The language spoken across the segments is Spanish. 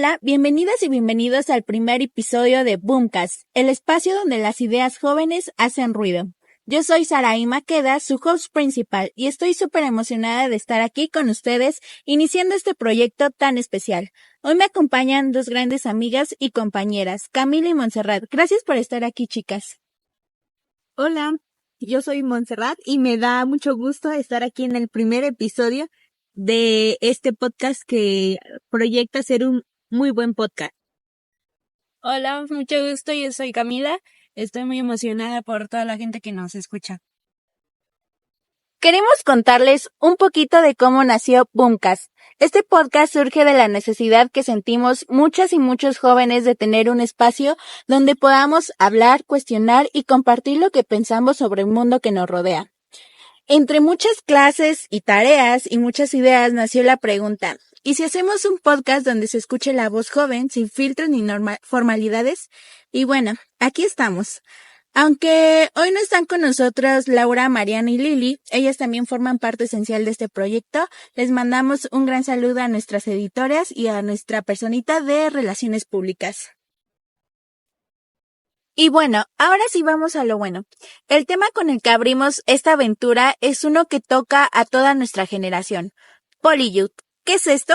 Hola, bienvenidas y bienvenidos al primer episodio de Boomcast, el espacio donde las ideas jóvenes hacen ruido. Yo soy Saraí Maqueda, su host principal, y estoy súper emocionada de estar aquí con ustedes iniciando este proyecto tan especial. Hoy me acompañan dos grandes amigas y compañeras, Camila y Montserrat. Gracias por estar aquí, chicas. Hola, yo soy Montserrat y me da mucho gusto estar aquí en el primer episodio de este podcast que proyecta ser un muy buen podcast. Hola, mucho gusto, yo soy Camila. Estoy muy emocionada por toda la gente que nos escucha. Queremos contarles un poquito de cómo nació Boomcast. Este podcast surge de la necesidad que sentimos muchas y muchos jóvenes de tener un espacio donde podamos hablar, cuestionar y compartir lo que pensamos sobre el mundo que nos rodea. Entre muchas clases y tareas y muchas ideas nació la pregunta, ¿y si hacemos un podcast donde se escuche la voz joven, sin filtros ni formalidades? Y bueno, aquí estamos. Aunque hoy no están con nosotros Laura, Mariana y Lili, ellas también forman parte esencial de este proyecto. Les mandamos un gran saludo a nuestras editoras y a nuestra personita de Relaciones Públicas. Y bueno, ahora sí vamos a lo bueno. El tema con el que abrimos esta aventura es uno que toca a toda nuestra generación. Polyyouth. ¿Qué es esto?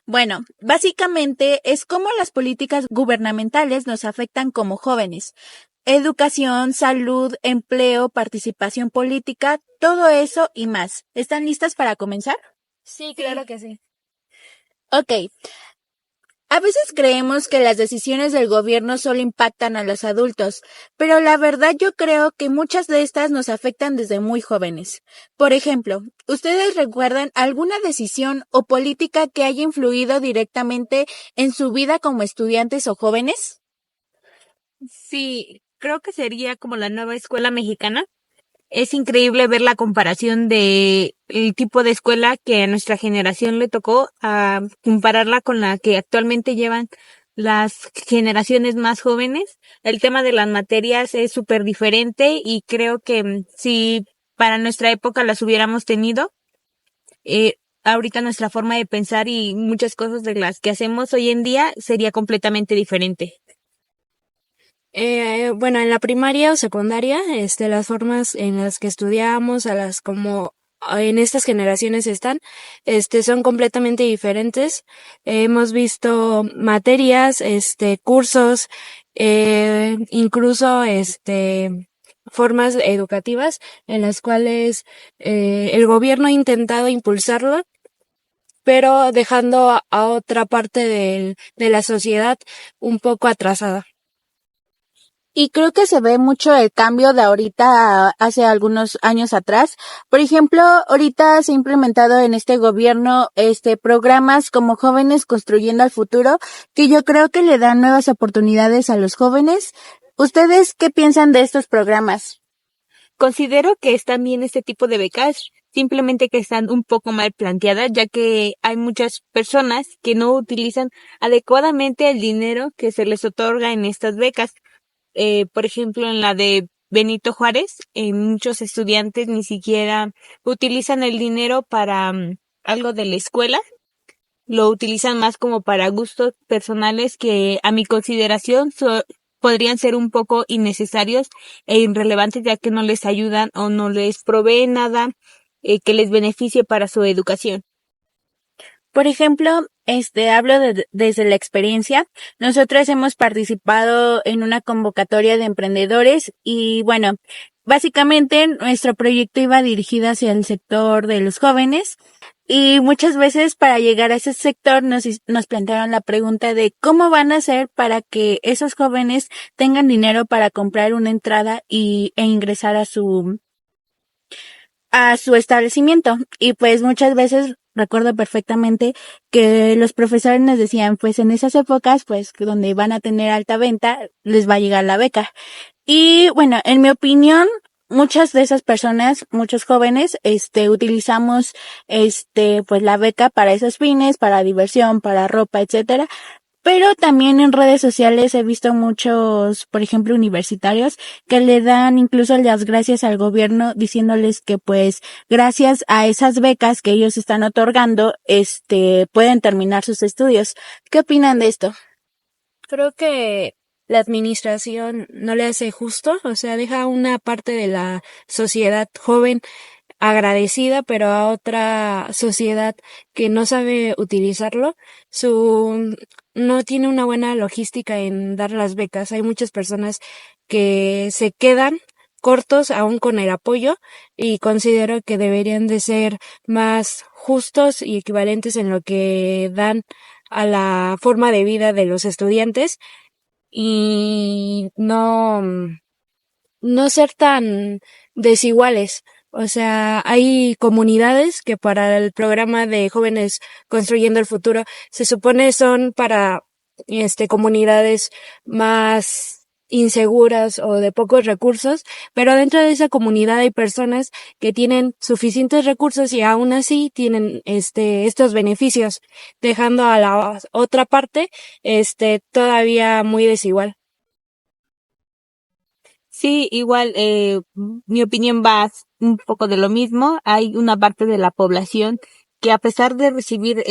Bueno, básicamente es cómo las políticas gubernamentales nos afectan como jóvenes. Educación, salud, empleo, participación política, todo eso y más. ¿Están listas para comenzar? Sí, claro que sí. Ok. A veces creemos que las decisiones del gobierno solo impactan a los adultos, pero la verdad yo creo que muchas de estas nos afectan desde muy jóvenes. Por ejemplo, ¿ustedes recuerdan alguna decisión o política que haya influido directamente en su vida como estudiantes o jóvenes? Sí, creo que sería como la nueva escuela mexicana. Es increíble ver la comparación de el tipo de escuela que a nuestra generación le tocó a compararla con la que actualmente llevan las generaciones más jóvenes. El tema de las materias es súper diferente y creo que si para nuestra época las hubiéramos tenido, ahorita nuestra forma de pensar y muchas cosas de las que hacemos hoy en día sería completamente diferente. Bueno, en la primaria o secundaria, las formas en las que estudiamos, a las como en estas generaciones están, son completamente diferentes. Hemos visto materias, cursos, incluso, formas educativas en las cuales, el gobierno ha intentado impulsarlo, pero dejando a otra parte de la sociedad un poco atrasada. Y creo que se ve mucho el cambio de ahorita a hace algunos años atrás. Por ejemplo, ahorita se ha implementado en este gobierno, programas como Jóvenes Construyendo el Futuro, que yo creo que le dan nuevas oportunidades a los jóvenes. ¿Ustedes qué piensan de estos programas? Considero que están bien este tipo de becas, simplemente que están un poco mal planteadas, ya que hay muchas personas que no utilizan adecuadamente el dinero que se les otorga en estas becas. Por ejemplo, en la de Benito Juárez, muchos estudiantes ni siquiera utilizan el dinero para algo de la escuela, lo utilizan más como para gustos personales que a mi consideración podrían ser un poco innecesarios e irrelevantes, ya que no les ayudan o no les proveen nada que les beneficie para su educación. Por ejemplo, hablo desde la experiencia. Nosotras hemos participado en una convocatoria de emprendedores y bueno, básicamente nuestro proyecto iba dirigido hacia el sector de los jóvenes y muchas veces para llegar a ese sector nos plantearon la pregunta de cómo van a hacer para que esos jóvenes tengan dinero para comprar una entrada e ingresar a su establecimiento. Y pues muchas veces recuerdo perfectamente que los profesores nos decían, pues en esas épocas, pues donde van a tener alta venta, les va a llegar la beca. Y bueno, en mi opinión, muchas de esas personas, muchos jóvenes, utilizamos, pues la beca para esos fines, para diversión, para ropa, etcétera. Pero también en redes sociales he visto muchos, por ejemplo, universitarios que le dan incluso las gracias al gobierno diciéndoles que pues gracias a esas becas que ellos están otorgando, pueden terminar sus estudios. ¿Qué opinan de esto? Creo que la administración no le hace justo, o sea, deja una parte de la sociedad joven agradecida, pero a otra sociedad que no sabe utilizarlo, no tiene una buena logística en dar las becas. Hay muchas personas que se quedan cortos aún con el apoyo y considero que deberían de ser más justos y equivalentes en lo que dan a la forma de vida de los estudiantes y no ser tan desiguales. O sea, hay comunidades que para el programa de jóvenes construyendo el futuro se supone son para comunidades más inseguras o de pocos recursos, pero dentro de esa comunidad hay personas que tienen suficientes recursos y aún así tienen estos beneficios, dejando a la otra parte todavía muy desigual. Sí, igual, mi opinión va un poco de lo mismo. Hay una parte de la población que a pesar de recibir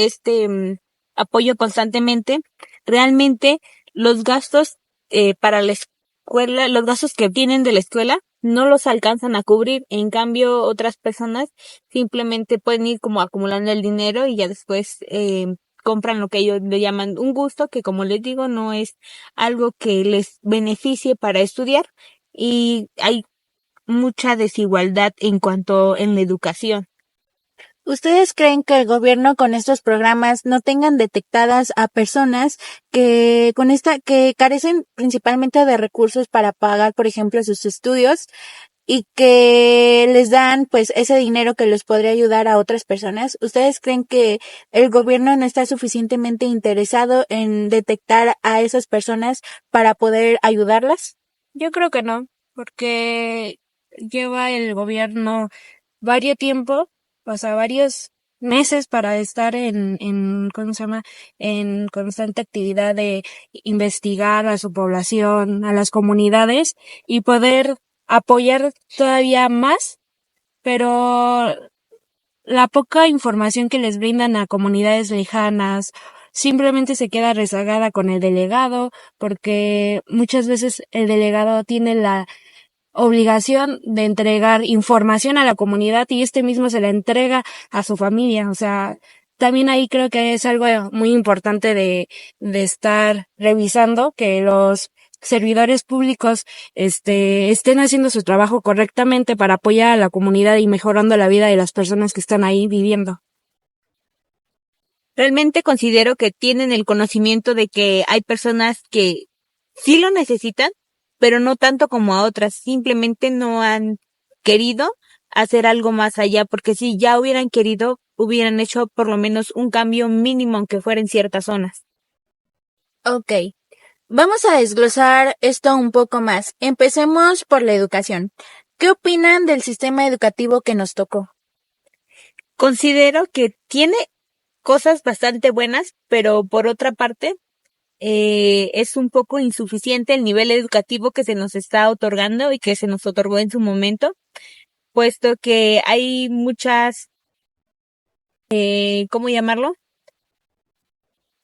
apoyo constantemente, realmente los gastos para la escuela, los gastos que obtienen de la escuela, no los alcanzan a cubrir. En cambio, otras personas simplemente pueden ir como acumulando el dinero y ya después compran lo que ellos le llaman un gusto, que como les digo, no es algo que les beneficie para estudiar y hay mucha desigualdad en cuanto en la educación. ¿Ustedes creen que el gobierno con estos programas no tengan detectadas a personas que que carecen principalmente de recursos para pagar, por ejemplo, sus estudios y que les dan pues ese dinero que les podría ayudar a otras personas? ¿Ustedes creen que el gobierno no está suficientemente interesado en detectar a esas personas para poder ayudarlas? Yo creo que no, porque lleva el gobierno varios tiempo, o sea, varios meses para estar ¿cómo se llama? En constante actividad de investigar a su población, a las comunidades y poder apoyar todavía más, pero la poca información que les brindan a comunidades lejanas simplemente se queda rezagada con el delegado, porque muchas veces el delegado tiene la obligación de entregar información a la comunidad y mismo se la entrega a su familia. O sea, también ahí creo que es algo muy importante de estar revisando que los servidores públicos estén haciendo su trabajo correctamente para apoyar a la comunidad y mejorando la vida de las personas que están ahí viviendo. Realmente considero que tienen el conocimiento de que hay personas que sí lo necesitan, pero no tanto como a otras. Simplemente no han querido hacer algo más allá, porque si ya hubieran querido, hubieran hecho por lo menos un cambio mínimo, aunque fuera en ciertas zonas. Ok. Vamos a desglosar esto un poco más. Empecemos por la educación. ¿Qué opinan del sistema educativo que nos tocó? Considero que tiene cosas bastante buenas, pero por otra parte, es un poco insuficiente el nivel educativo que se nos está otorgando y que se nos otorgó en su momento, puesto que hay muchas, ¿cómo llamarlo?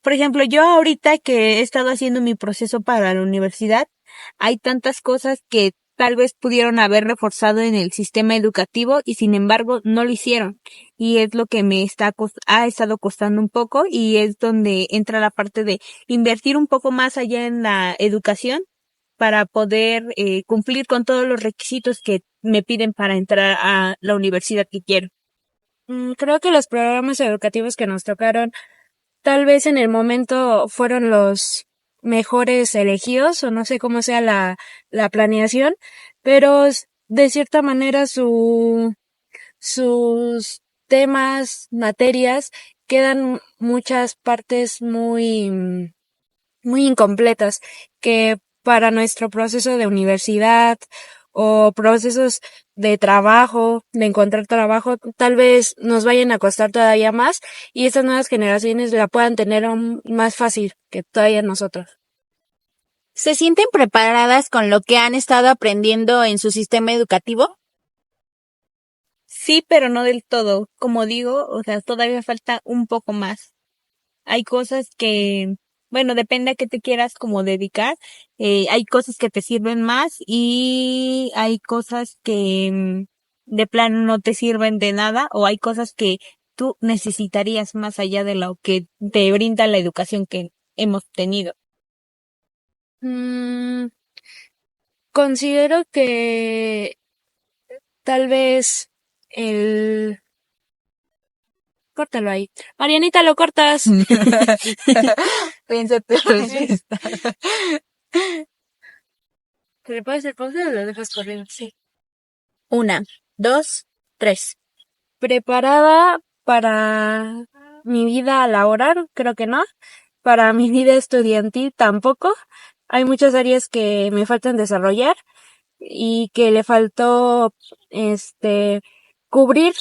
Por ejemplo, yo ahorita que he estado haciendo mi proceso para la universidad, hay tantas cosas que tal vez pudieron haber reforzado en el sistema educativo y sin embargo no lo hicieron. Y es lo que ha estado costando un poco y es donde entra la parte de invertir un poco más allá en la educación para poder cumplir con todos los requisitos que me piden para entrar a la universidad que quiero. Creo que los programas educativos que nos tocaron tal vez en el momento fueron los mejores elegidos o no sé cómo sea la planeación, pero de cierta manera sus temas, materias, quedan muchas partes muy incompletas que para nuestro proceso de universidad o procesos de trabajo, de encontrar trabajo, tal vez nos vayan a costar todavía más y estas nuevas generaciones la puedan tener aún más fácil que todavía nosotros. ¿Se sienten preparadas con lo que han estado aprendiendo en su sistema educativo? Sí, pero no del todo. Como digo, o sea, todavía falta un poco más. Hay cosas que, bueno, depende a qué te quieras como dedicar. Hay cosas que te sirven más y hay cosas que de plano no te sirven de nada o hay cosas que tú necesitarías más allá de lo que te brinda la educación que hemos tenido. Mm, considero que tal vez el... Córtalo ahí. Marianita, lo cortas. Piensa tu respuesta. ¿Le puedes hacer pausa o lo dejas corriendo? Sí. 1, 2, 3. ¿Preparada para mi vida laboral? Creo que no. Para mi vida estudiantil tampoco. Hay muchas áreas que me faltan desarrollar y que le faltó cubrir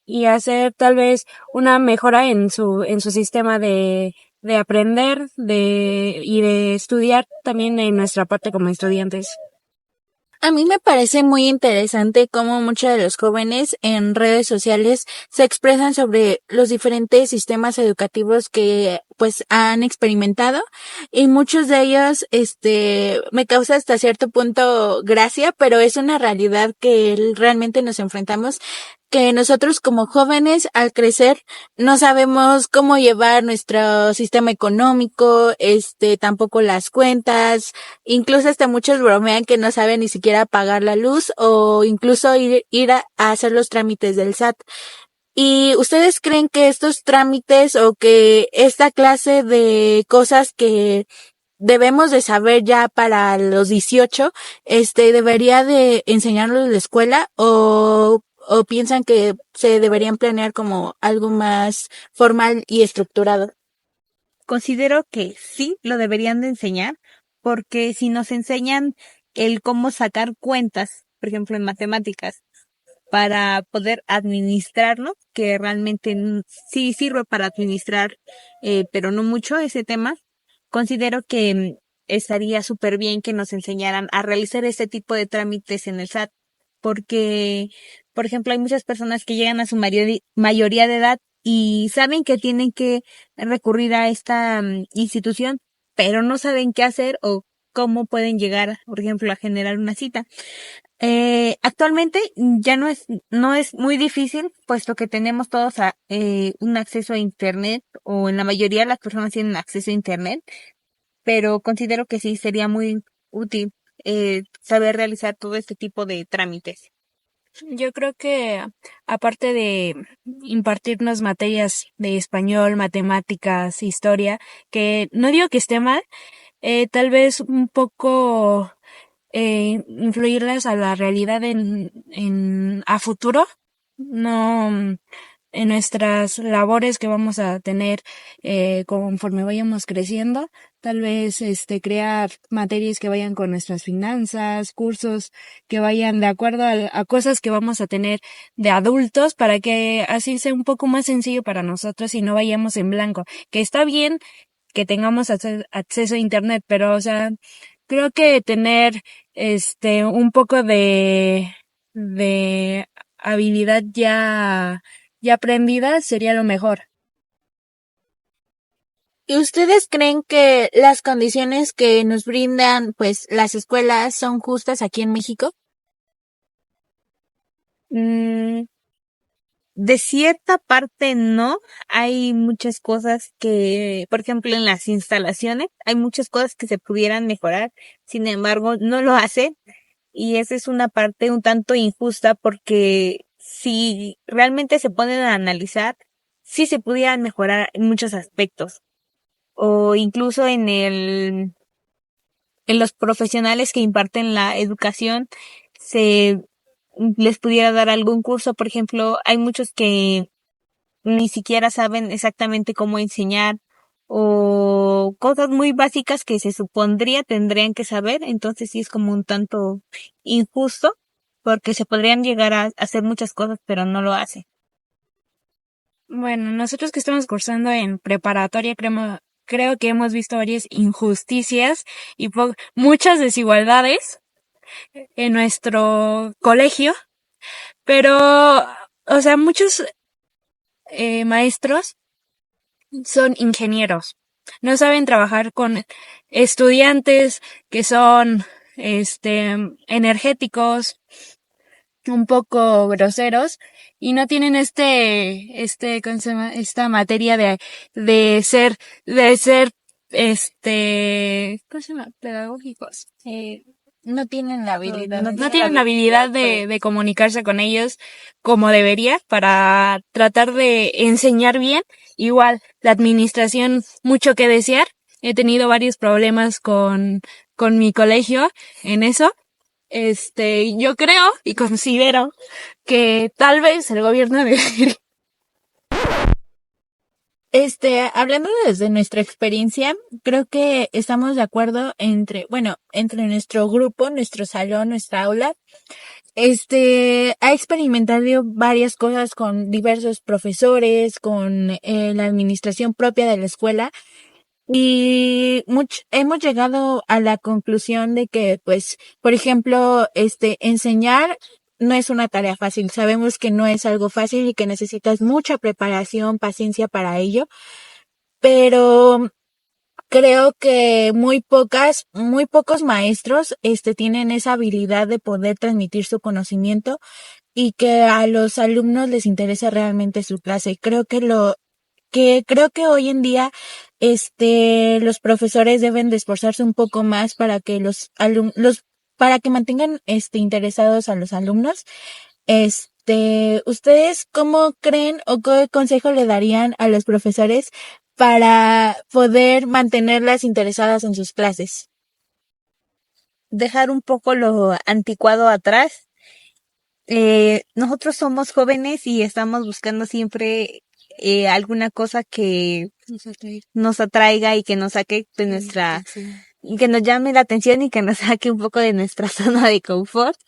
y hacer tal vez una mejora en su sistema de aprender y de estudiar también en nuestra parte como estudiantes. A mí me parece muy interesante cómo muchos de los jóvenes en redes sociales se expresan sobre los diferentes sistemas educativos que pues han experimentado y muchos de ellos me causa hasta cierto punto gracia, pero es una realidad que realmente nos enfrentamos, que nosotros como jóvenes al crecer no sabemos cómo llevar nuestro sistema económico, tampoco las cuentas. Incluso hasta muchos bromean que no saben ni siquiera pagar la luz o incluso ir a hacer los trámites del SAT. ¿Y ustedes creen que estos trámites o que esta clase de cosas que debemos de saber ya para los 18, debería de enseñarlos en la escuela o piensan que se deberían planear como algo más formal y estructurado? Considero que sí lo deberían de enseñar, porque si nos enseñan el cómo sacar cuentas, por ejemplo en matemáticas, para poder administrarlo, que realmente sí sirve para administrar, pero no mucho ese tema, considero que estaría súper bien que nos enseñaran a realizar este tipo de trámites en el SAT, porque, por ejemplo, hay muchas personas que llegan a su mayoría de edad y saben que tienen que recurrir a esta institución, pero no saben qué hacer o cómo pueden llegar, por ejemplo, a generar una cita. Actualmente ya no es muy difícil, puesto que tenemos todos un acceso a internet, o en la mayoría de las personas tienen acceso a internet, pero considero que sí sería muy útil saber realizar todo este tipo de trámites. Yo creo que aparte de impartirnos materias de español, matemáticas, historia, que no digo que esté mal, tal vez un poco influirlas a la realidad a futuro, no en nuestras labores que vamos a tener conforme vayamos creciendo, tal vez crear materias que vayan con nuestras finanzas, cursos que vayan de acuerdo a cosas que vamos a tener de adultos para que así sea un poco más sencillo para nosotros y no vayamos en blanco, que está bien que tengamos acceso a internet, pero o sea, creo que tener un poco de habilidad ya aprendida sería lo mejor. ¿Y ustedes creen que las condiciones que nos brindan pues las escuelas son justas aquí en México? Mm, de cierta parte no, hay muchas cosas que, por ejemplo, en las instalaciones, hay muchas cosas que se pudieran mejorar, sin embargo, no lo hacen. Y esa es una parte un tanto injusta porque si realmente se ponen a analizar, sí se pudieran mejorar en muchos aspectos. O incluso en los profesionales que imparten la educación, se les pudiera dar algún curso. Por ejemplo, hay muchos que ni siquiera saben exactamente cómo enseñar o cosas muy básicas que se supondría tendrían que saber, entonces sí es como un tanto injusto, porque se podrían llegar a hacer muchas cosas, pero no lo hacen. Bueno, nosotros que estamos cursando en preparatoria creo que hemos visto varias injusticias y muchas desigualdades en nuestro colegio, pero, o sea, muchos maestros son ingenieros. No saben trabajar con estudiantes que son, energéticos, un poco groseros y no tienen ¿cómo se llama? Esta materia de ser, ¿cómo se llama? Pedagógicos. No tienen la habilidad. No tienen la habilidad de comunicarse con ellos como debería para tratar de enseñar bien. Igual, la administración, mucho que desear. He tenido varios problemas con mi colegio en eso. Yo creo y considero que tal vez el gobierno debería. Hablando desde nuestra experiencia, creo que estamos de acuerdo entre nuestro grupo, nuestro salón, nuestra aula, ha experimentado varias cosas con diversos profesores, con la administración propia de la escuela y hemos llegado a la conclusión de que, pues, por ejemplo, enseñar no es una tarea fácil. Sabemos que no es algo fácil y que necesitas mucha preparación, paciencia para ello, pero creo que muy pocos maestros, tienen esa habilidad de poder transmitir su conocimiento y que a los alumnos les interesa realmente su clase. Creo que hoy en día, los profesores deben de esforzarse un poco más para que para que mantengan, interesados a los alumnos. ¿Ustedes cómo creen o qué consejo le darían a los profesores para poder mantenerlas interesadas en sus clases? Dejar un poco lo anticuado atrás. Nosotros somos jóvenes y estamos buscando siempre alguna cosa que nos atraiga y que nos saque de nuestra, y que nos llame la atención y que nos saque un poco de nuestra zona de confort.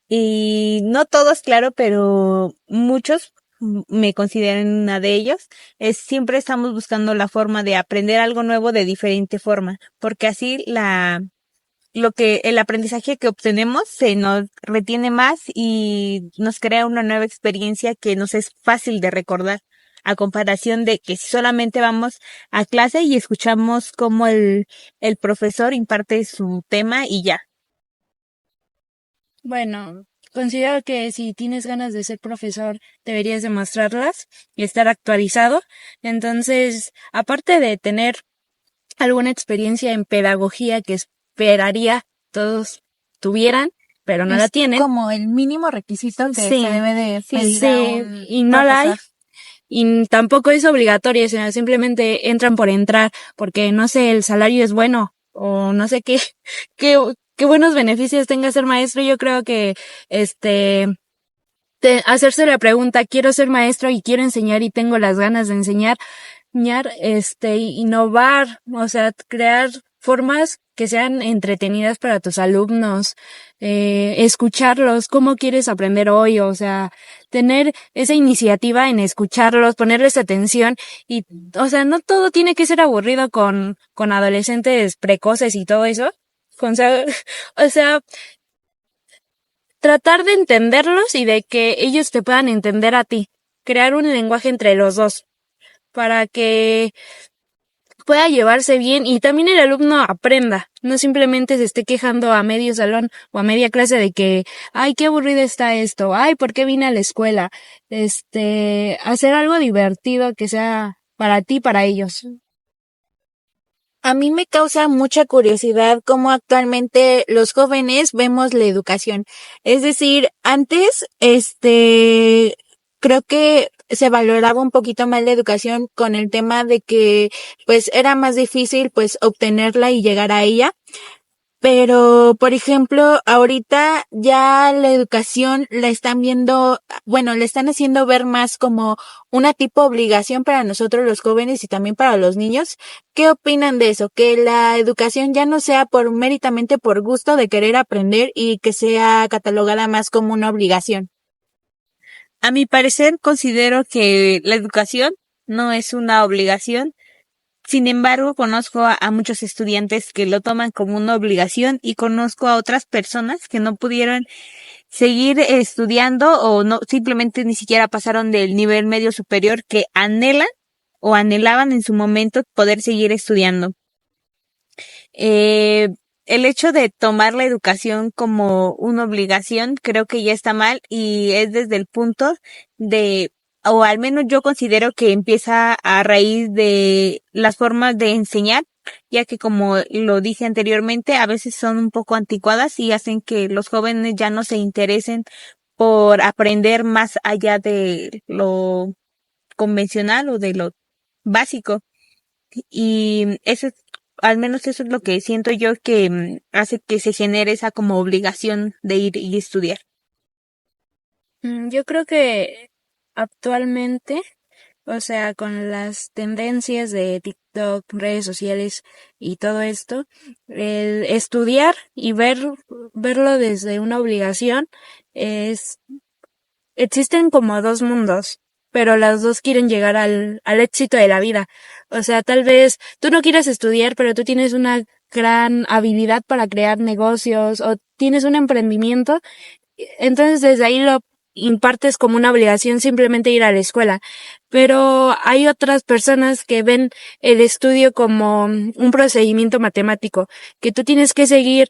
Y no todos, claro, pero muchos me consideran una de ellos. Siempre estamos buscando la forma de aprender algo nuevo de diferente forma, porque así el aprendizaje que obtenemos se nos retiene más y nos crea una nueva experiencia que nos es fácil de recordar, a comparación de que si solamente vamos a clase y escuchamos cómo el profesor imparte su tema y ya. Bueno, considero que si tienes ganas de ser profesor, deberías demostrarlas y estar actualizado. Entonces, aparte de tener alguna experiencia en pedagogía que esperaría todos tuvieran, pero no la tienen. Como el mínimo requisito que se debe de pedir a un y no la hay. profesor. Y tampoco es obligatorio, sino simplemente entran por entrar, porque no sé, el salario es bueno, o no sé qué buenos beneficios tenga ser maestro. Yo creo que, hacerse la pregunta, quiero ser maestro y quiero enseñar y tengo las ganas de enseñar, innovar, o sea, crear formas que sean entretenidas para tus alumnos, escucharlos, cómo quieres aprender hoy, o sea, tener esa iniciativa en escucharlos, ponerles atención y, o sea, no todo tiene que ser aburrido con adolescentes precoces y todo eso, o sea, tratar de entenderlos y de que ellos te puedan entender a ti, crear un lenguaje entre los dos para que pueda llevarse bien y también el alumno aprenda, no simplemente se esté quejando a medio salón o a media clase de que, ay, qué aburrido está esto, ay, ¿por qué vine a la escuela? Hacer algo divertido que sea para ti, para ellos. A mí me causa mucha curiosidad cómo actualmente los jóvenes vemos la educación. Es decir, antes, creo que se valoraba un poquito más la educación con el tema de que, pues, era más difícil, pues, obtenerla y llegar a ella. Pero, por ejemplo, ahorita ya la educación la están viendo, bueno, la están haciendo ver más como una tipo obligación para nosotros los jóvenes y también para los niños. ¿Qué opinan de eso? Que la educación ya no sea por méritamente por gusto de querer aprender y que sea catalogada más como una obligación. A mi parecer, considero que la educación no es una obligación. Sin embargo, conozco a muchos estudiantes que lo toman como una obligación y conozco a otras personas que no pudieron seguir estudiando o no, simplemente ni siquiera pasaron del nivel medio superior que anhelan o anhelaban en su momento poder seguir estudiando. El hecho de tomar la educación como una obligación creo que ya está mal y es desde el punto de, o al menos yo considero que empieza a raíz de las formas de enseñar, ya que como lo dije anteriormente, a veces son un poco anticuadas y hacen que los jóvenes ya no se interesen por aprender más allá de lo convencional o de lo básico. Y eso es, al menos eso es lo que siento yo que hace que se genere esa como obligación de ir y estudiar. Yo creo que actualmente, o sea, con las tendencias de TikTok, redes sociales y todo esto, el estudiar y verlo desde una obligación es, existen como dos mundos, pero las dos quieren llegar al éxito de la vida. O sea, tal vez tú no quieras estudiar, pero tú tienes una gran habilidad para crear negocios o tienes un emprendimiento, entonces desde ahí lo impartes como una obligación simplemente ir a la escuela. Pero hay otras personas que ven el estudio como un procedimiento matemático, que tú tienes que seguir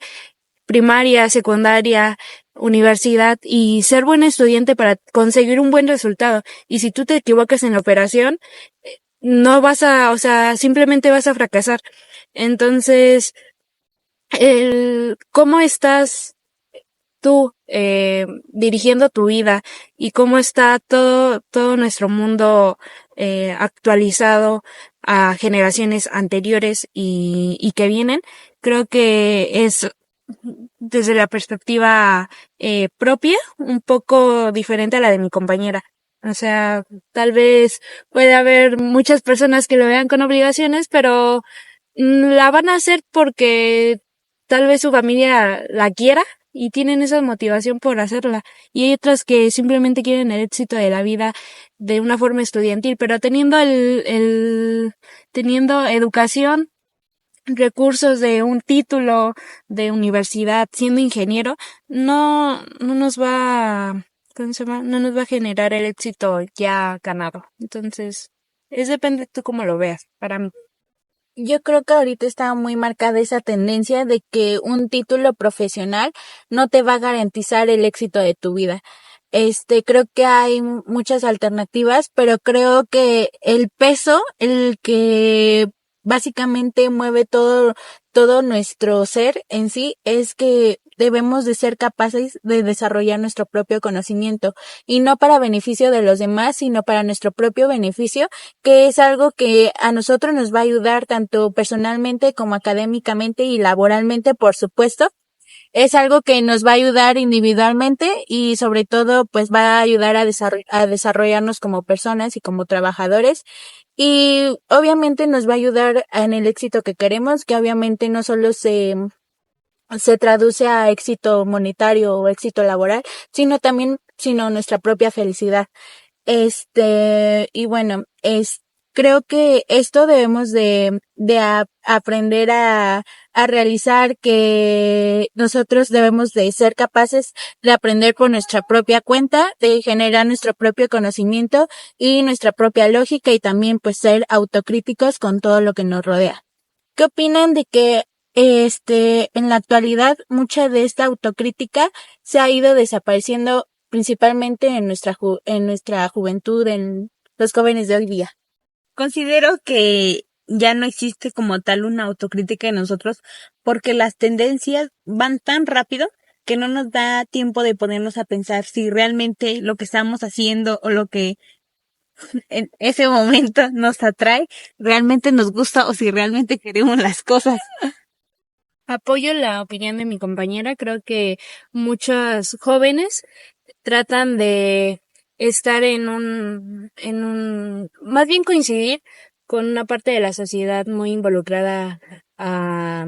primaria, secundaria, universidad y ser buen estudiante para conseguir un buen resultado. Y si tú te equivocas en la operación, no vas a, o sea, simplemente vas a fracasar. Entonces, cómo estás tú dirigiendo tu vida y cómo está todo nuestro mundo actualizado a generaciones anteriores y que vienen, creo que es desde la perspectiva propia un poco diferente a la de mi compañera. O sea, tal vez puede haber muchas personas que lo vean con obligaciones, pero la van a hacer porque tal vez su familia la quiera y tienen esa motivación por hacerla. Y hay otras que simplemente quieren el éxito de la vida de una forma estudiantil, pero teniendo educación, recursos de un título de universidad, siendo ingeniero, no nos va, ¿cómo se llama? No nos va a generar el éxito ya ganado. Entonces, depende de tú cómo lo veas, para mí. Yo creo que ahorita está muy marcada esa tendencia de que un título profesional no te va a garantizar el éxito de tu vida. Creo que hay muchas alternativas, pero creo que el peso, el que básicamente mueve todo nuestro ser en sí, es que debemos de ser capaces de desarrollar nuestro propio conocimiento y no para beneficio de los demás, sino para nuestro propio beneficio, que es algo que a nosotros nos va a ayudar tanto personalmente como académicamente y laboralmente, por supuesto. Es algo que nos va a ayudar individualmente y sobre todo pues va a ayudar a desarrollarnos como personas y como trabajadores y obviamente nos va a ayudar en el éxito que queremos, que obviamente no solo se traduce a éxito monetario o éxito laboral, sino nuestra propia felicidad. Y bueno, creo que esto debemos de aprender a realizar, que nosotros debemos de ser capaces de aprender por nuestra propia cuenta, de generar nuestro propio conocimiento y nuestra propia lógica y también pues ser autocríticos con todo lo que nos rodea. ¿Qué opinan de que en la actualidad mucha de esta autocrítica se ha ido desapareciendo principalmente en nuestra juventud, en los jóvenes de hoy día? Considero que ya no existe como tal una autocrítica en nosotros porque las tendencias van tan rápido que no nos da tiempo de ponernos a pensar si realmente lo que estamos haciendo o lo que en ese momento nos atrae realmente nos gusta o si realmente queremos las cosas. Apoyo la opinión de mi compañera. Creo que muchos jóvenes tratan de estar más bien coincidir con una parte de la sociedad muy involucrada a,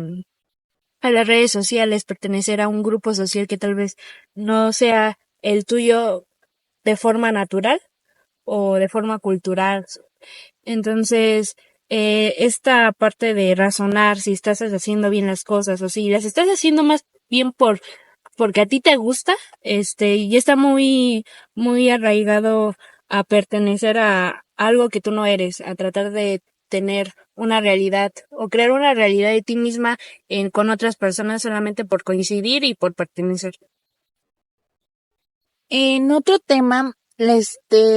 a las redes sociales, pertenecer a un grupo social que tal vez no sea el tuyo de forma natural o de forma cultural. Entonces, esta parte de razonar si estás haciendo bien las cosas o si las estás haciendo más bien porque a ti te gusta, y está muy arraigado a pertenecer a algo que tú no eres, a tratar de tener una realidad o crear una realidad de ti misma con otras personas solamente por coincidir y por pertenecer. En otro tema,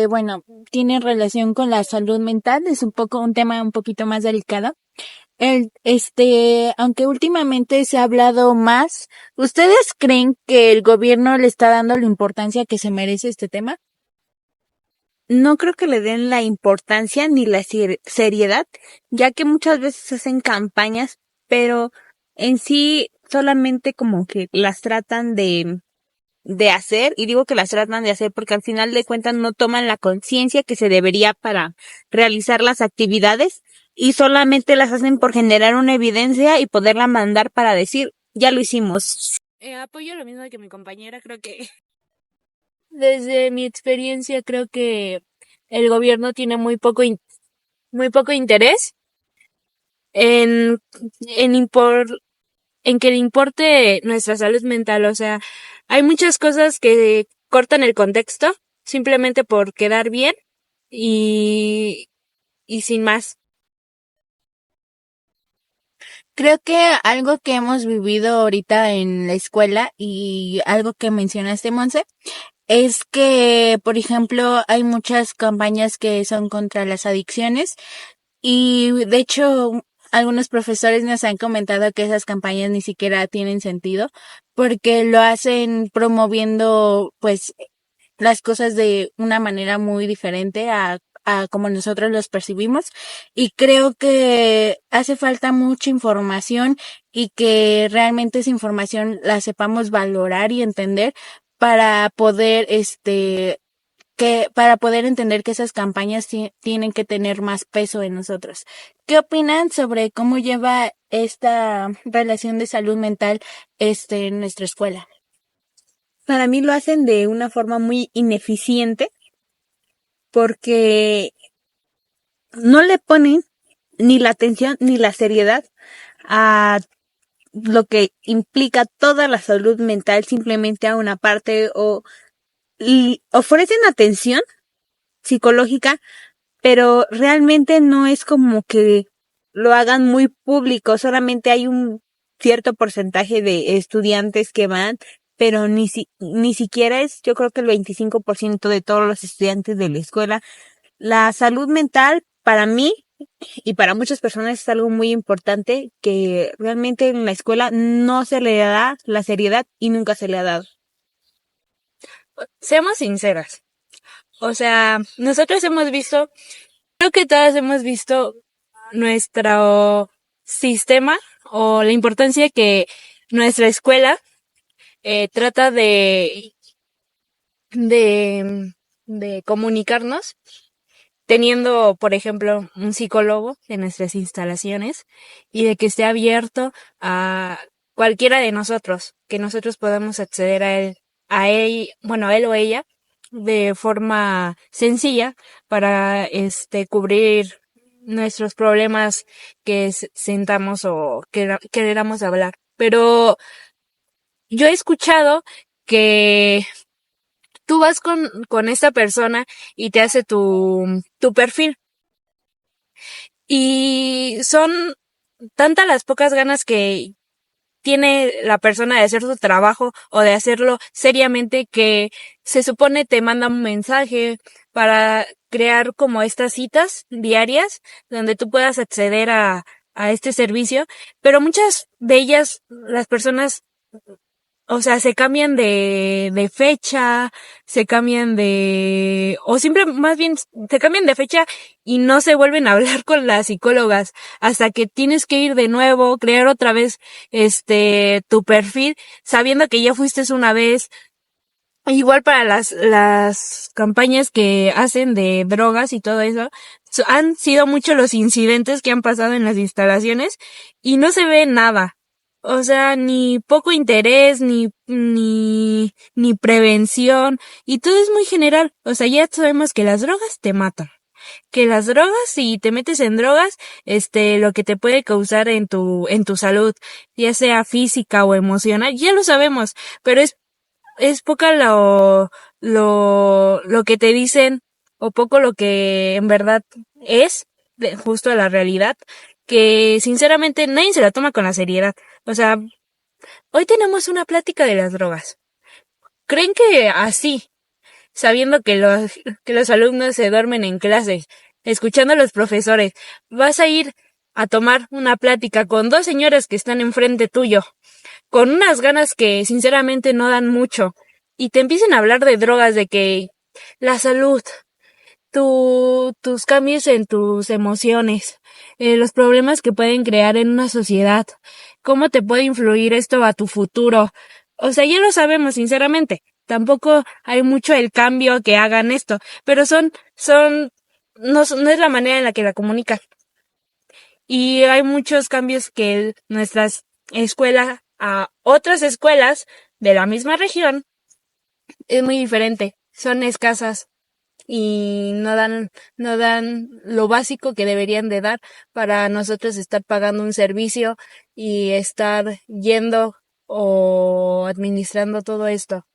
bueno, tiene relación con la salud mental, es un tema un poquito más delicado. Aunque últimamente se ha hablado más, ¿ustedes creen que el gobierno le está dando la importancia que se merece este tema? No creo que le den la importancia ni la seriedad, ya que muchas veces hacen campañas, pero en sí solamente como que las tratan de hacer, y digo que las tratan de hacer porque al final de cuentas no toman la conciencia que se debería para realizar las actividades y solamente las hacen por generar una evidencia y poderla mandar para decir, ya lo hicimos. Apoyo lo mismo que mi compañera. Creo que desde mi experiencia creo que el gobierno tiene muy poco interés en, en que le importe nuestra salud mental. O sea, hay muchas cosas que cortan el contexto simplemente por quedar bien y, y sin más. Creo que algo que hemos vivido ahorita en la escuela y algo que mencionaste, Monse, es que, por ejemplo, hay muchas campañas que son contra las adicciones y, de hecho, algunos profesores nos han comentado que esas campañas ni siquiera tienen sentido porque lo hacen promoviendo, pues, las cosas de una manera muy diferente a como nosotros los percibimos y creo que hace falta mucha información y que realmente esa información la sepamos valorar y entender para poder para poder entender que esas campañas tienen que tener más peso en nosotros. ¿Qué opinan sobre cómo lleva esta relación de salud mental en nuestra escuela? Para mí lo hacen de una forma muy ineficiente porque no le ponen ni la atención ni la seriedad a lo que implica toda la salud mental simplemente a una parte y ofrecen atención psicológica, pero realmente no es como que lo hagan muy público, solamente hay un cierto porcentaje de estudiantes que van, pero ni siquiera es, yo creo que el 25% de todos los estudiantes de la escuela. La salud mental para mí y para muchas personas es algo muy importante que realmente en la escuela no se le da la seriedad y nunca se le ha dado. Seamos sinceras. O sea, nosotros hemos visto, creo que todas hemos visto nuestro sistema o la importancia que nuestra escuela trata de, de comunicarnos, teniendo, por ejemplo, un psicólogo en nuestras instalaciones y de que esté abierto a cualquiera de nosotros, que nosotros podamos acceder a él o ella de forma sencilla para cubrir nuestros problemas que sentamos o queramos hablar. Pero yo he escuchado que tú vas con esta persona y te hace tu perfil. Y son tantas las pocas ganas que tiene la persona de hacer su trabajo o de hacerlo seriamente que se supone te manda un mensaje para crear como estas citas diarias donde tú puedas acceder a este servicio, pero muchas de ellas, las personas o sea, se cambian de fecha, se cambian o siempre, más bien, se cambian de fecha y no se vuelven a hablar con las psicólogas hasta que tienes que ir de nuevo, crear otra vez, tu perfil, sabiendo que ya fuiste una vez. Igual para las campañas que hacen de drogas y todo eso, han sido muchos los incidentes que han pasado en las instalaciones y no se ve nada. O sea, ni poco interés, ni prevención, y todo es muy general. O sea, ya sabemos que las drogas te matan. Que las drogas, si te metes en drogas, lo que te puede causar en tu salud, ya sea física o emocional, ya lo sabemos, pero es poca lo que te dicen, o poco lo que en verdad es, justo la realidad, que sinceramente nadie se la toma con la seriedad. O sea, hoy tenemos una plática de las drogas. ¿Creen que así, sabiendo que los alumnos se duermen en clases, escuchando a los profesores, vas a ir a tomar una plática con dos señores que están enfrente tuyo, con unas ganas que sinceramente no dan mucho, y te empiecen a hablar de drogas, de que la salud, tus cambios en tus emociones, los problemas que pueden crear en una sociedad, cómo te puede influir esto a tu futuro? O sea, ya lo sabemos, sinceramente. Tampoco hay mucho el cambio que hagan esto, pero no es la manera en la que la comunican. Y hay muchos cambios que nuestras escuelas a otras escuelas de la misma región es muy diferente. Son escasas y no dan lo básico que deberían de dar para nosotros estar pagando un servicio y estar yendo o administrando todo esto.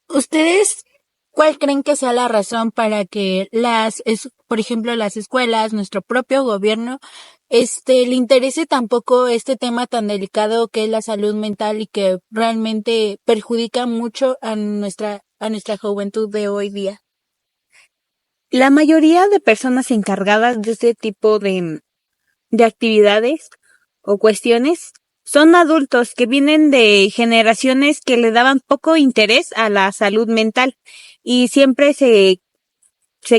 ¿Ustedes cuál creen que sea la razón para que por ejemplo, las escuelas, nuestro propio gobierno, le interese tampoco este tema tan delicado que es la salud mental y que realmente perjudica mucho a nuestra juventud de hoy día? La mayoría de personas encargadas de este tipo de actividades o cuestiones son adultos que vienen de generaciones que le daban poco interés a la salud mental y siempre se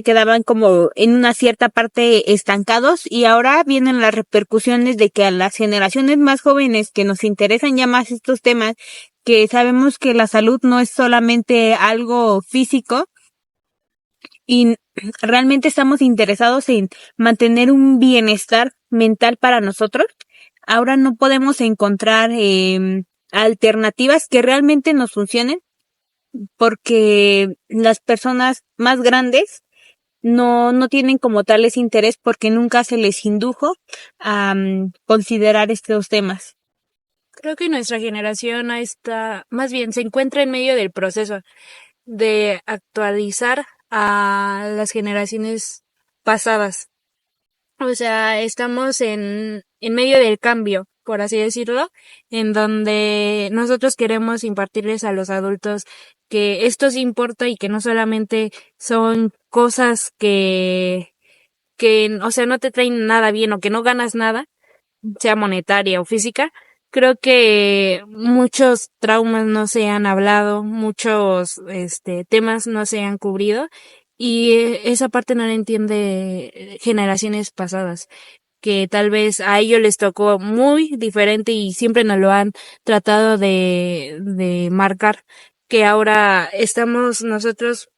quedaban como en una cierta parte estancados, y ahora vienen las repercusiones de que a las generaciones más jóvenes que nos interesan ya más estos temas, que sabemos que la salud no es solamente algo físico y realmente estamos interesados en mantener un bienestar mental para nosotros. Ahora no podemos encontrar alternativas que realmente nos funcionen, porque las personas más grandes no tienen como tal ese interés porque nunca se les indujo a considerar estos temas. Creo que nuestra generación más bien se encuentra en medio del proceso de actualizar a las generaciones pasadas. O sea, estamos en medio del cambio, por así decirlo, en donde nosotros queremos impartirles a los adultos que esto sí importa y que no solamente son cosas o sea, no te traen nada bien o que no ganas nada, sea monetaria o física. Creo que muchos traumas no se han hablado, muchos temas no se han cubrido, y esa parte no la entiende generaciones pasadas, que tal vez a ellos les tocó muy diferente y siempre nos lo han tratado de marcar, que ahora estamos nosotros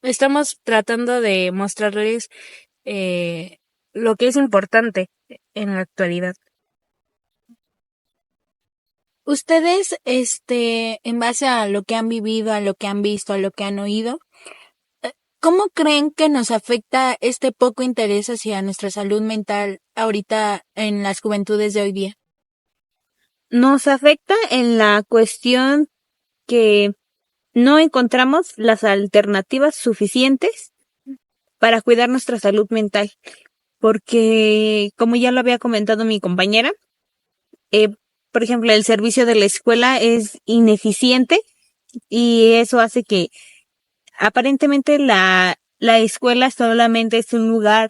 estamos tratando de mostrarles lo que es importante en la actualidad. Ustedes, en base a lo que han vivido, a lo que han visto, a lo que han oído, ¿cómo creen que nos afecta este poco interés hacia nuestra salud mental ahorita en las juventudes de hoy día? Nos afecta en la cuestión que no encontramos las alternativas suficientes para cuidar nuestra salud mental, porque como ya lo había comentado mi compañera, por ejemplo, el servicio de la escuela es ineficiente y eso hace que aparentemente la escuela solamente es un lugar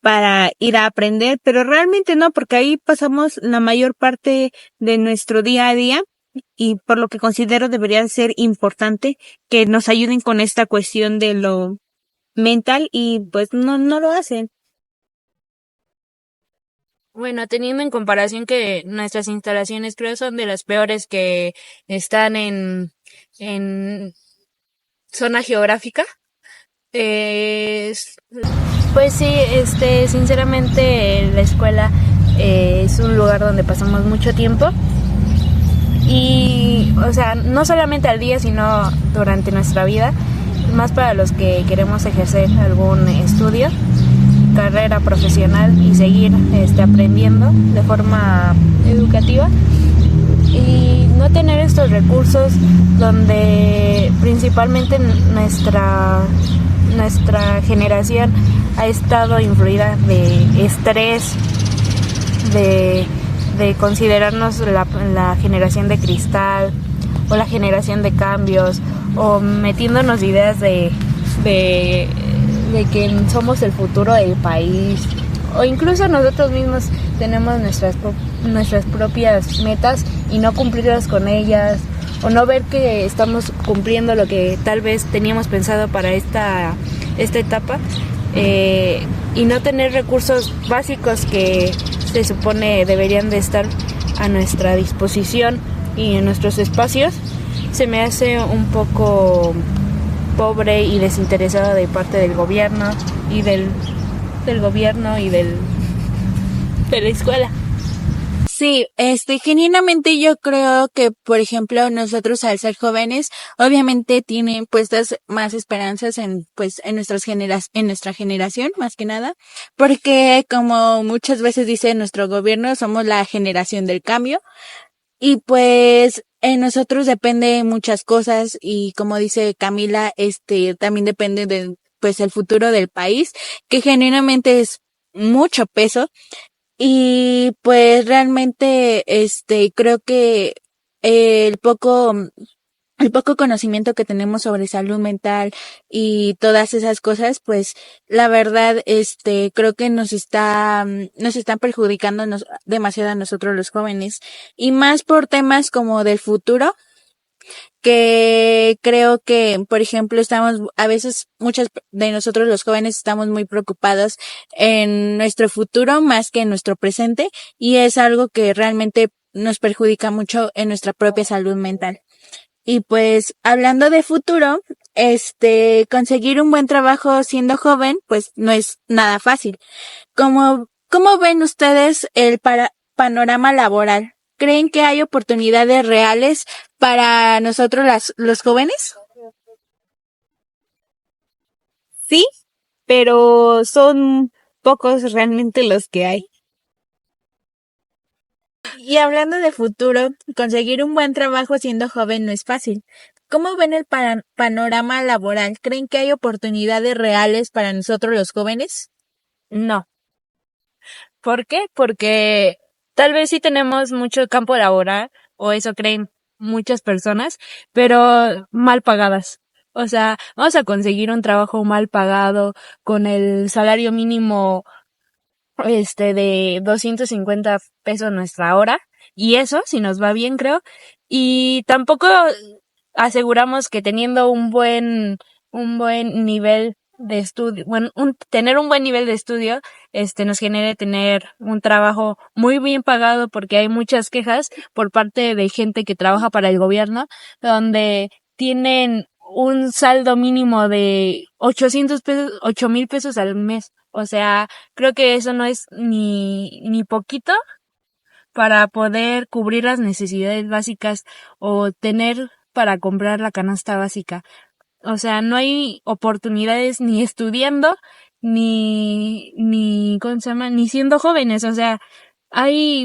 para ir a aprender, pero realmente no, porque ahí pasamos la mayor parte de nuestro día a día y por lo que considero debería ser importante que nos ayuden con esta cuestión de lo mental y pues no lo hacen. Bueno, teniendo en comparación que nuestras instalaciones creo son de las peores que están en zona geográfica, es- pues sí, sinceramente la escuela es un lugar donde pasamos mucho tiempo y, o sea, no solamente al día, sino durante nuestra vida, más para los que queremos ejercer algún estudio, carrera profesional y seguir aprendiendo de forma educativa y no tener estos recursos donde principalmente nuestra generación ha estado influida de estrés, de considerarnos la generación de cristal o la generación de cambios o metiéndonos ideas de que somos el futuro del país o incluso nosotros mismos tenemos nuestras propias metas y no cumplirlas con ellas o no ver que estamos cumpliendo lo que tal vez teníamos pensado para esta etapa y no tener recursos básicos que se supone deberían de estar a nuestra disposición y en nuestros espacios, se me hace un poco pobre y desinteresado de parte del gobierno y de la escuela. Sí, genuinamente yo creo que, por ejemplo, nosotros al ser jóvenes, obviamente tienen puestas más esperanzas en nuestra generación, más que nada, porque como muchas veces dice nuestro gobierno, somos la generación del cambio, y pues en nosotros depende muchas cosas, y como dice Camila, también depende de, pues, el futuro del país, que genuinamente es mucho peso. Y pues realmente, creo que el poco, el poco conocimiento que tenemos sobre salud mental y todas esas cosas, pues la verdad, creo que nos están perjudicando demasiado a nosotros los jóvenes y más por temas como del futuro, que creo que, por ejemplo, a veces muchos de nosotros los jóvenes estamos muy preocupados en nuestro futuro más que en nuestro presente, y es algo que realmente nos perjudica mucho en nuestra propia salud mental. Y pues, hablando de futuro, conseguir un buen trabajo siendo joven, pues no es nada fácil. ¿Cómo ven ustedes el panorama laboral? ¿Creen que hay oportunidades reales para nosotros los jóvenes? Sí, pero son pocos realmente los que hay. Y hablando de futuro, conseguir un buen trabajo siendo joven no es fácil. ¿Cómo ven el panorama laboral? ¿Creen que hay oportunidades reales para nosotros los jóvenes? No. ¿Por qué? Porque tal vez sí tenemos mucho campo laboral, o eso creen muchas personas, pero mal pagadas. O sea, vamos a conseguir un trabajo mal pagado con el salario mínimo de 250 pesos nuestra hora, y eso si nos va bien, creo, y tampoco aseguramos que teniendo un buen nivel de estudio, bueno, tener un buen nivel de estudio, nos genere tener un trabajo muy bien pagado, porque hay muchas quejas por parte de gente que trabaja para el gobierno, donde tienen un saldo mínimo de 800 pesos, 8,000 pesos al mes. O sea, creo que eso no es ni poquito para poder cubrir las necesidades básicas o tener para comprar la canasta básica. O sea, no hay oportunidades ni estudiando, ¿cómo se llama? Ni siendo jóvenes. O sea,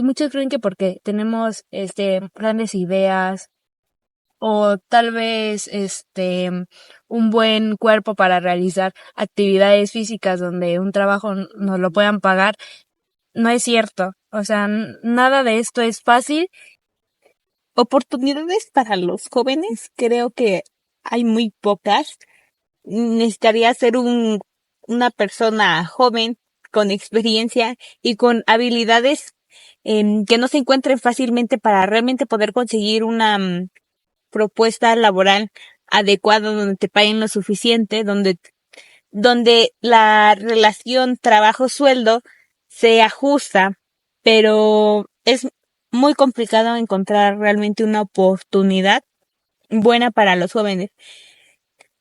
muchos creen que porque tenemos, grandes ideas, o tal vez, un buen cuerpo para realizar actividades físicas donde un trabajo nos lo puedan pagar, no es cierto. O sea, nada de esto es fácil. Oportunidades para los jóvenes, creo que hay muy pocas. Necesitaría ser una persona joven con experiencia y con habilidades que no se encuentren fácilmente para realmente poder conseguir una propuesta laboral adecuada donde te paguen lo suficiente, donde la relación trabajo-sueldo se ajusta, pero es muy complicado encontrar realmente una oportunidad buena para los jóvenes.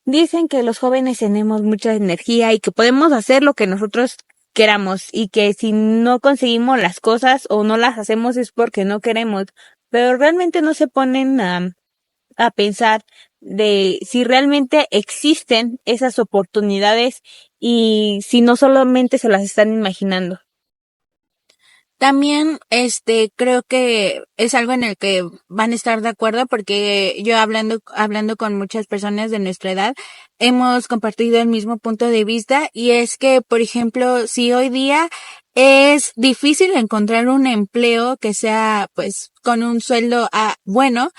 Dicen que los jóvenes tenemos mucha energía y que podemos hacer lo que nosotros queramos y que si no conseguimos las cosas o no las hacemos es porque no queremos, pero realmente no se ponen a pensar de si realmente existen esas oportunidades y si no solamente se las están imaginando. También, creo que es algo en el que van a estar de acuerdo porque yo hablando con muchas personas de nuestra edad, hemos compartido el mismo punto de vista y es que, por ejemplo, si hoy día es difícil encontrar un empleo que sea, pues, con un sueldo bueno,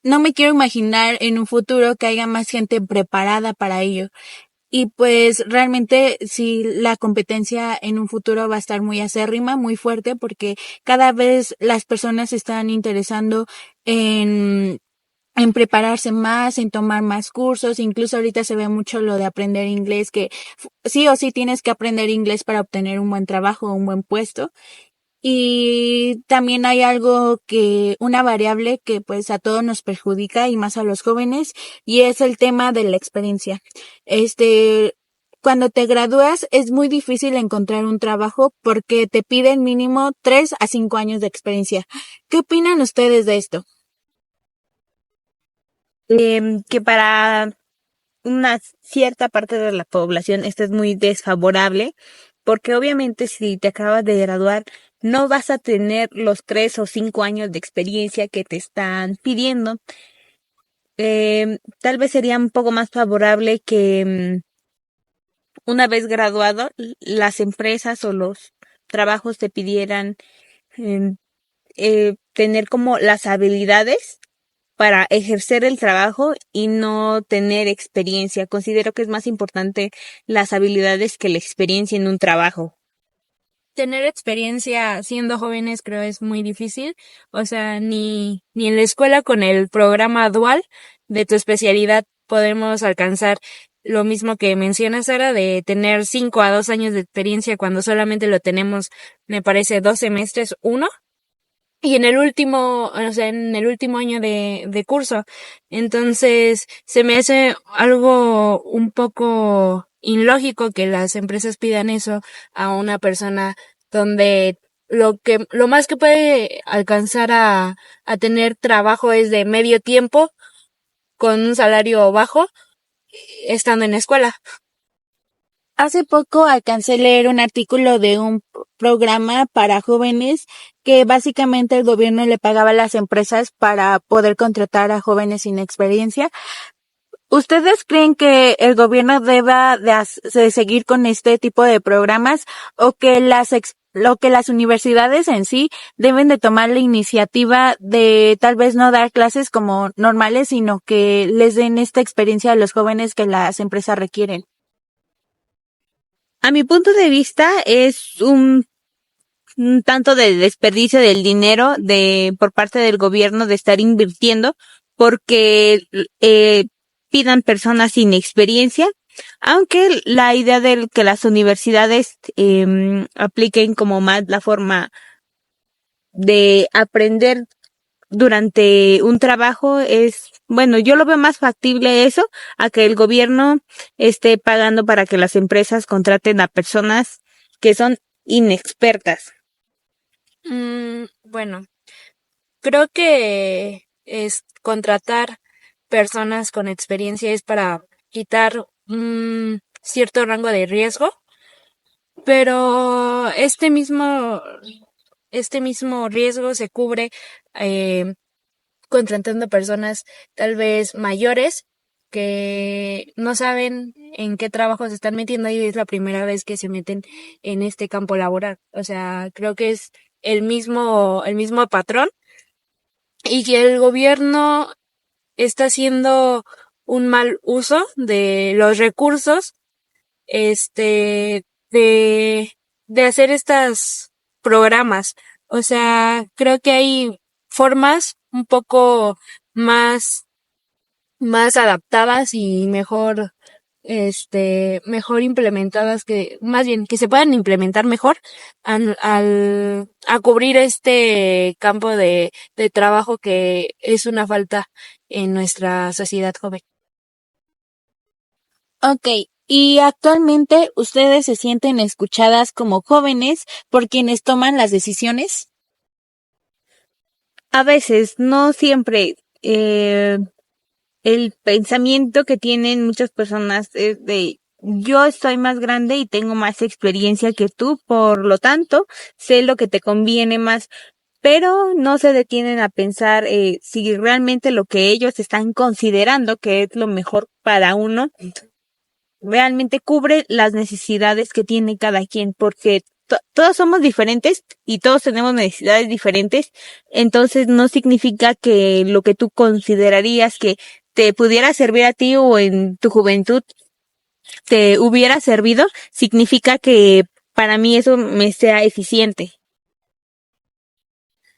no me quiero imaginar en un futuro que haya más gente preparada para ello. Y pues realmente sí, la competencia en un futuro va a estar muy acérrima, muy fuerte, porque cada vez las personas se están interesando en, en prepararse más, en tomar más cursos. Incluso ahorita se ve mucho lo de aprender inglés, que sí o sí tienes que aprender inglés para obtener un buen trabajo, un buen puesto. Y también hay una variable que pues a todos nos perjudica y más a los jóvenes, y es el tema de la experiencia. Cuando te gradúas es muy difícil encontrar un trabajo porque te piden mínimo 3 a 5 años de experiencia. ¿Qué opinan ustedes de esto? Que para una cierta parte de la población esto es muy desfavorable, porque obviamente si te acabas de graduar no vas a tener los 3 o 5 años de experiencia que te están pidiendo. Tal vez sería un poco más favorable que una vez graduado las empresas o los trabajos te pidieran em, tener como las habilidades para ejercer el trabajo y no tener experiencia. Considero que es más importante las habilidades que la experiencia en un trabajo. Tener experiencia siendo jóvenes creo es muy difícil, o sea, ni en la escuela con el programa dual de tu especialidad podemos alcanzar lo mismo que mencionas, Sara, de tener 5 a 2 años de experiencia cuando solamente lo tenemos, me parece, 2 semestres, uno. Y en el último, o sea, en el último año de curso. Entonces, se me hace algo un poco ilógico que las empresas pidan eso a una persona donde lo más que puede alcanzar a tener trabajo es de medio tiempo con un salario bajo estando en la escuela. Hace poco alcancé a leer un artículo de un programa para jóvenes que básicamente el gobierno le pagaba a las empresas para poder contratar a jóvenes sin experiencia. ¿Ustedes creen que el gobierno deba de seguir con este tipo de programas o que las universidades en sí deben de tomar la iniciativa de tal vez no dar clases como normales, sino que les den esta experiencia a los jóvenes que las empresas requieren? A mi punto de vista es un tanto de desperdicio del dinero por parte del gobierno de estar invirtiendo porque pidan personas sin experiencia, aunque la idea de que las universidades apliquen como más la forma de aprender durante un trabajo bueno, yo lo veo más factible eso a que el gobierno esté pagando para que las empresas contraten a personas que son inexpertas. Bueno, creo que es contratar personas con experiencia es para quitar un cierto rango de riesgo, pero este mismo riesgo se cubre contratando personas tal vez mayores que no saben en qué trabajo se están metiendo y es la primera vez que se meten en este campo laboral. O sea, creo que es el mismo patrón y que el gobierno está haciendo un mal uso de los recursos, de de hacer estos programas. O sea, creo que hay formas un poco más, más adaptadas y mejor, mejor implementadas más bien, que se puedan implementar mejor a cubrir este campo de trabajo que es una falta en nuestra sociedad joven. Ok, y actualmente ustedes se sienten escuchadas como jóvenes por quienes toman las decisiones. A veces, no siempre. El pensamiento que tienen muchas personas es de yo estoy más grande y tengo más experiencia que tú, por lo tanto, sé lo que te conviene más, pero no se detienen a pensar si realmente lo que ellos están considerando que es lo mejor para uno realmente cubre las necesidades que tiene cada quien, porque todos somos diferentes y todos tenemos necesidades diferentes, entonces no significa que lo que tú considerarías que te pudiera servir a ti o en tu juventud te hubiera servido, significa que para mí eso me sea eficiente.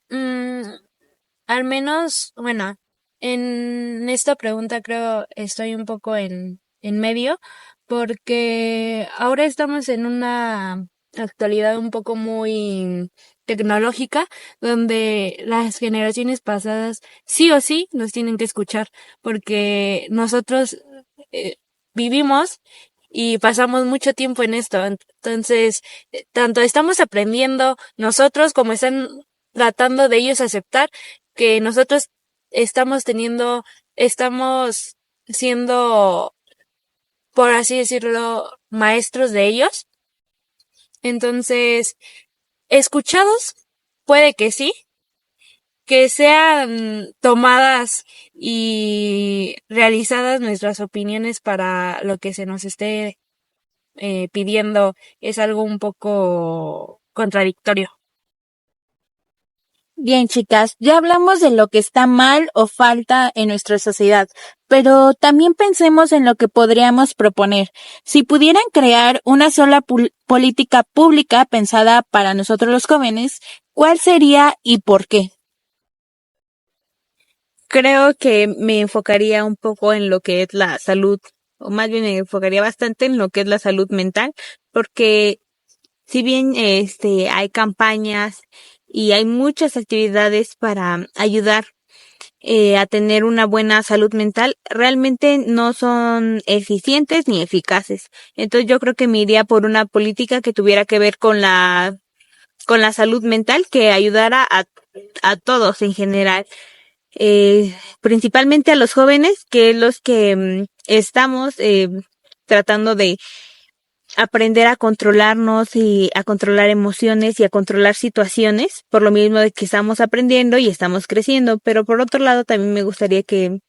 Al menos, bueno, en esta pregunta creo estoy un poco en medio, porque ahora estamos en una actualidad un poco muy tecnológica, donde las generaciones pasadas sí o sí nos tienen que escuchar, porque nosotros vivimos y pasamos mucho tiempo en esto. Entonces, tanto estamos aprendiendo nosotros como están tratando de ellos aceptar que nosotros estamos siendo, por así decirlo, maestros de ellos. Entonces, escuchados, puede que sí, que sean tomadas y realizadas nuestras opiniones para lo que se nos esté pidiendo es algo un poco contradictorio. Bien, chicas, ya hablamos de lo que está mal o falta en nuestra sociedad, pero también pensemos en lo que podríamos proponer. Si pudieran crear una sola política pública pensada para nosotros los jóvenes, ¿cuál sería y por qué? Creo que me enfocaría un poco en lo que es la salud, o más bien me enfocaría bastante en lo que es la salud mental, porque si bien hay campañas y hay muchas actividades para ayudar a tener una buena salud mental, realmente no son eficientes ni eficaces. Entonces yo creo que me iría por una política que tuviera que ver con la salud mental, que ayudara a todos en general, principalmente a los jóvenes, que es los que estamos tratando de aprender a controlarnos y a controlar emociones y a controlar situaciones, por lo mismo de que estamos aprendiendo y estamos creciendo. Pero por otro lado, también me gustaría que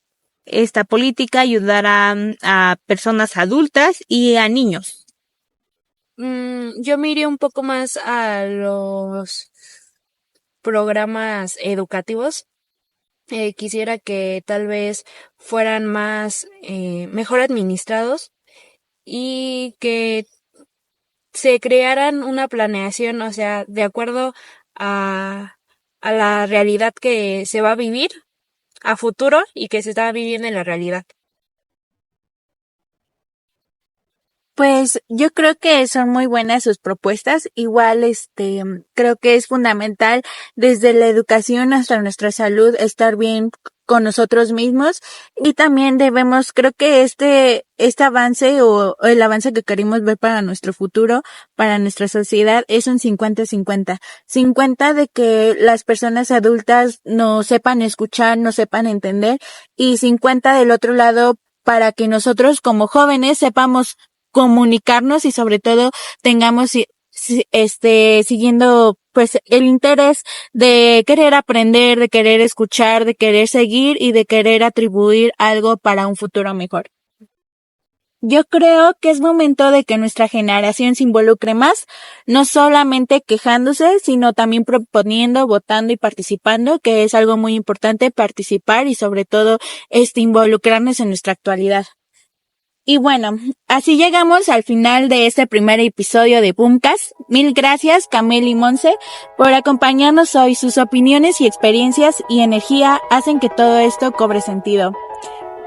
esta política ayudara a personas adultas y a niños. Yo me iría un poco más a los programas educativos. Quisiera que tal vez fueran más mejor administrados y que se crearan una planeación, o sea, de acuerdo a, a la realidad que se va a vivir a futuro y que se está viviendo en la realidad. Pues yo creo que son muy buenas sus propuestas. Igual, creo que es fundamental desde la educación hasta nuestra salud estar bien con nosotros mismos y también debemos, creo que este avance o el avance que queremos ver para nuestro futuro, para nuestra sociedad es un 50-50. 50 de que las personas adultas no sepan escuchar, no sepan entender y 50 del otro lado para que nosotros como jóvenes sepamos comunicarnos y sobre todo tengamos siguiendo pues el interés de querer aprender, de querer escuchar, de querer seguir y de querer atribuir algo para un futuro mejor. Yo creo que es momento de que nuestra generación se involucre más, no solamente quejándose, sino también proponiendo, votando y participando, que es algo muy importante participar y sobre todo involucrarnos en nuestra actualidad. Y bueno, así llegamos al final de este primer episodio de Boomcast. Mil gracias, Camille y Monse, por acompañarnos hoy. Sus opiniones y experiencias y energía hacen que todo esto cobre sentido.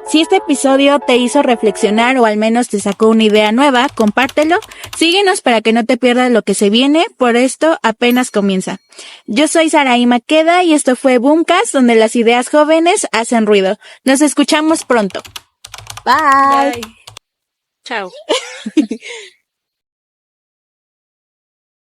Si este episodio te hizo reflexionar o al menos te sacó una idea nueva, compártelo. Síguenos para que no te pierdas lo que se viene, por esto apenas comienza. Yo soy Saraí Maqueda y esto fue Boomcast, donde las ideas jóvenes hacen ruido. Nos escuchamos pronto. Bye. Chao.